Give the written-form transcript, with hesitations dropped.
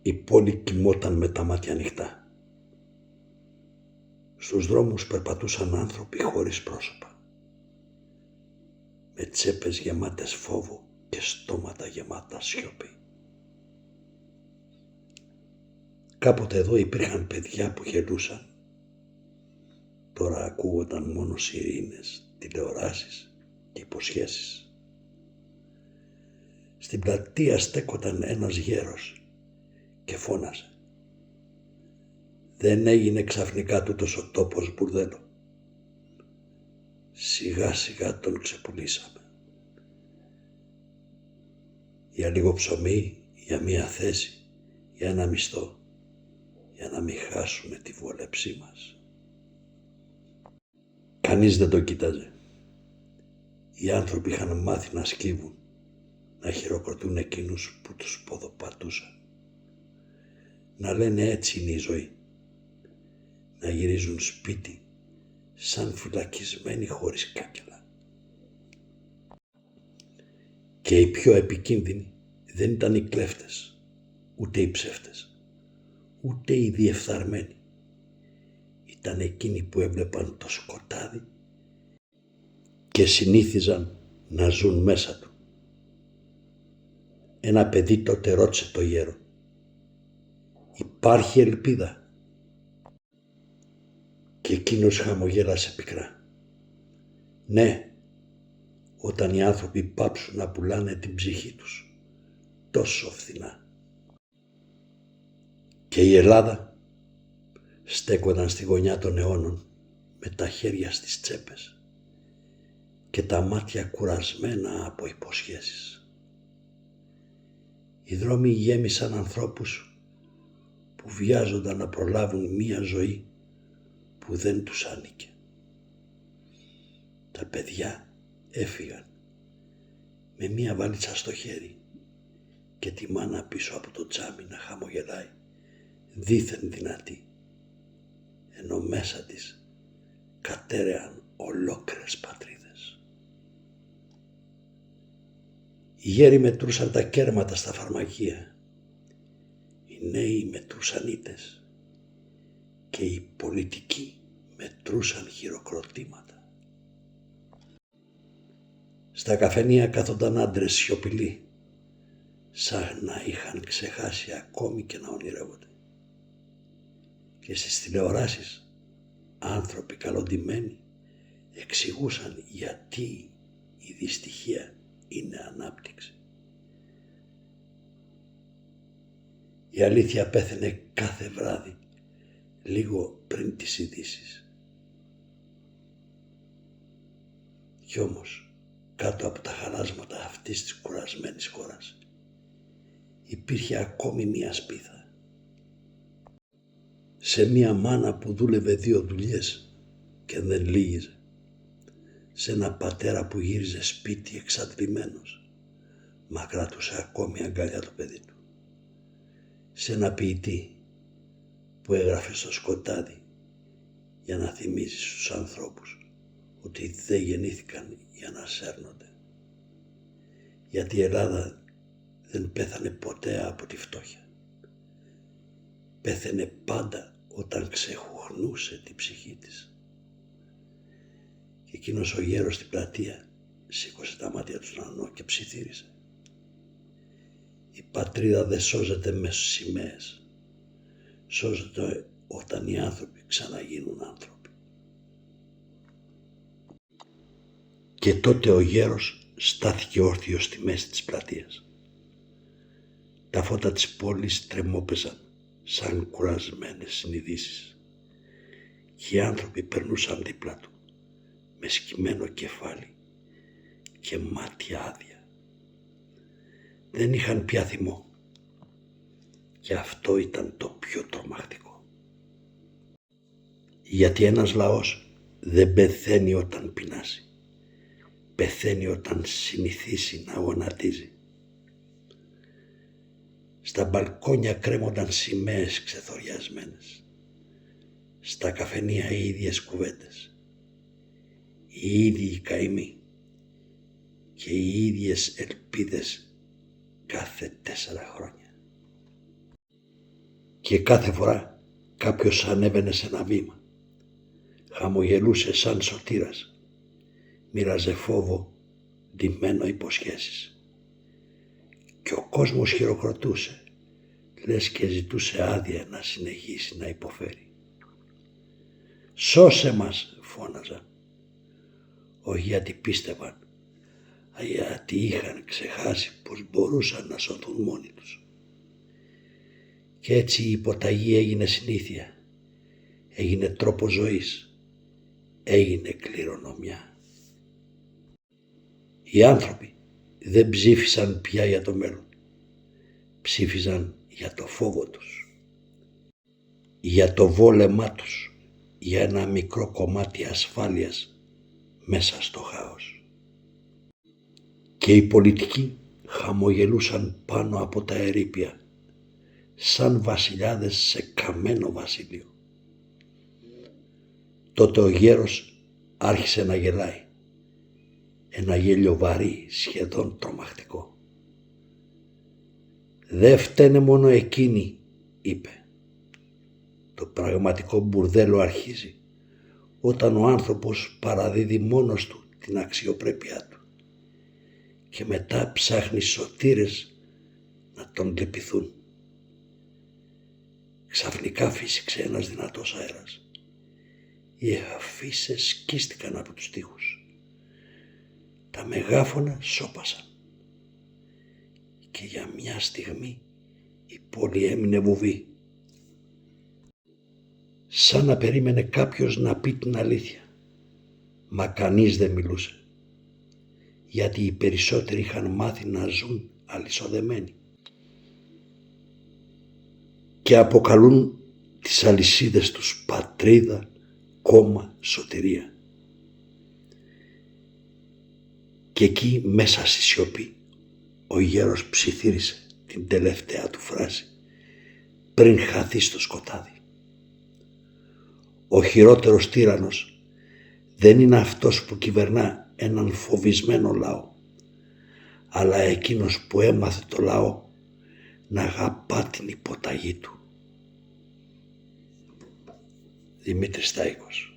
Η πόλη κοιμόταν με τα μάτια ανοιχτά. Στους δρόμους περπατούσαν άνθρωποι χωρίς πρόσωπα, με τσέπες γεμάτες φόβο και στόματα γεμάτα σιωπή. Κάποτε εδώ υπήρχαν παιδιά που γελούσαν. Τώρα ακούγονταν μόνο σιρήνες, τηλεοράσεις και υποσχέσεις. Στην πλατεία στέκονταν ένας γέρος και φώναζε. Δεν έγινε ξαφνικά τούτος ο τόπος μπουρδέλο. Σιγά σιγά τον ξεπουλήσαμε. Για λίγο ψωμί, για μία θέση, για ένα μισθό, για να μην χάσουμε τη βόλεψή μας. Κανείς δεν το κοίταζε. Οι άνθρωποι είχαν μάθει να σκύβουν, να χειροκροτούν εκείνους που τους ποδοπατούσαν. Να λένε έτσι είναι η ζωή. Να γυρίζουν σπίτι σαν φυλακισμένοι χωρίς κάγκελα. Και οι πιο επικίνδυνοι δεν ήταν οι κλέφτες, ούτε οι ψεύτες, ούτε οι διεφθαρμένοι. Ήταν εκείνοι που έβλεπαν το σκοτάδι και συνήθιζαν να ζουν μέσα του. Ένα παιδί τότε ρώτησε το γέρο. Υπάρχει ελπίδα? Και εκείνος χαμογέλασε πικρά. Ναι, όταν οι άνθρωποι πάψουν να πουλάνε την ψυχή τους τόσο φθηνά. Και η Ελλάδα στέκονταν στη γωνιά των αιώνων με τα χέρια στις τσέπες και τα μάτια κουρασμένα από υποσχέσεις. Οι δρόμοι γέμισαν ανθρώπους που βιάζονταν να προλάβουν μία ζωή που δεν τους άνοικε. Τα παιδιά έφυγαν με μία βαλίτσα στο χέρι και τη μάνα πίσω από το τζάμι να χαμογελάει δήθεν δυνατή, ενώ μέσα της κατέρεαν ολόκληρες πατρίδες. Οι γέροι μετρούσαν τα κέρματα στα φαρμακεία, οι νέοι μετρούσαν ήττες και οι πολιτικοί μετρούσαν χειροκροτήματα. Στα καφενεία κάθονταν άντρες σιωπηλοί, σαν να είχαν ξεχάσει ακόμη και να ονειρεύονται. Και στις τηλεοράσεις άνθρωποι καλοντημένοι εξηγούσαν γιατί η δυστυχία είναι ανάπτυξη. Η αλήθεια πέθαινε κάθε βράδυ λίγο πριν τις ειδήσεις. Κι όμως κάτω από τα χαλάσματα αυτής της κουρασμένης χώρας υπήρχε ακόμη μία σπίθα. Σε μία μάνα που δούλευε 2 δουλειές και δεν λύγιζε. Σε ένα πατέρα που γύριζε σπίτι εξαντλημένος, μα κράτουσε ακόμη αγκαλιά το παιδί του. Σε ένα ποιητή που έγραφε στο σκοτάδι για να θυμίζει στους ανθρώπους ότι δεν γεννήθηκαν για να σέρνονται. Γιατί η Ελλάδα δεν πέθανε ποτέ από τη φτώχεια. Πέθαινε πάντα όταν ξεχουχνούσε την ψυχή της. Και εκείνος ο γέρος στην πλατεία σήκωσε τα μάτια του στον ουρανό και ψιθύρισε. Η πατρίδα δεν σώζεται με σημαίες. Σώζεται όταν οι άνθρωποι ξαναγίνουν άνθρωποι. Και τότε ο γέρος στάθηκε όρθιος στη μέση της πλατείας. Τα φώτα της πόλης τρεμόπαιζαν σαν κουρασμένες συνειδήσεις και οι άνθρωποι περνούσαν δίπλα του με σκυμμένο κεφάλι και μάτια άδεια. Δεν είχαν πια θυμό και αυτό ήταν το πιο τρομακτικό. Γιατί ένας λαός δεν πεθαίνει όταν πεινάσει, πεθαίνει όταν συνηθίσει να γονατίζει. Στα μπαλκόνια κρέμονταν σημαίες ξεθοριασμένες. Στα καφενεία οι ίδιες κουβέντες. Οι ίδιοι καημοί και οι ίδιες ελπίδες κάθε 4 χρόνια. και κάθε φορά κάποιος ανέβαινε σε ένα βήμα. Χαμογελούσε σαν σωτήρας. Μοίραζε φόβο, ντυμένο υποσχέσεις. Και ο κόσμος χειροκροτούσε, λες και ζητούσε άδεια να συνεχίσει να υποφέρει. «Σώσε μας», φώναζαν. Όχι γιατί πίστευαν, αλλά γιατί είχαν ξεχάσει πως μπορούσαν να σωθούν μόνοι τους. Και έτσι η υποταγή έγινε συνήθεια, έγινε τρόπο ζωής, έγινε κληρονομιά. Οι άνθρωποι δεν ψήφισαν πια για το μέλλον, ψήφιζαν για το φόβο τους, για το βόλεμά τους, για ένα μικρό κομμάτι ασφάλειας μέσα στο χάος. Και οι πολιτικοί χαμογελούσαν πάνω από τα ερείπια, σαν βασιλιάδες σε καμένο βασίλειο. Τότε ο γέρος άρχισε να γελάει, ένα γέλιο βαρύ, σχεδόν τρομακτικό. «Δεν φταίνε μόνο εκείνοι», είπε. «Το πραγματικό μπουρδέλο αρχίζει όταν ο άνθρωπος παραδίδει μόνος του την αξιοπρέπειά του και μετά ψάχνει σωτήρες να τον λυπηθούν». Ξαφνικά φύσηξε ένας δυνατός αέρας. Οι αφίσες σκίστηκαν από τους τοίχους. Τα μεγάφωνα σώπασαν. Και για μια στιγμή η πόλη έμεινε βουβή. Σαν να περίμενε κάποιος να πει την αλήθεια. Μα κανείς δεν μιλούσε. Γιατί οι περισσότεροι είχαν μάθει να ζουν αλυσοδεμένοι. Και αποκαλούν τις αλυσίδες τους πατρίδα, κόμμα, σωτηρία. Και εκεί μέσα στη σιωπή ο γέρος ψιθύρισε την τελευταία του φράση πριν χαθεί στο σκοτάδι. Ο χειρότερος τύραννος δεν είναι αυτός που κυβερνά έναν φοβισμένο λαό, αλλά εκείνος που έμαθε το λαό να αγαπά την υποταγή του. Δημήτρης Στάικος.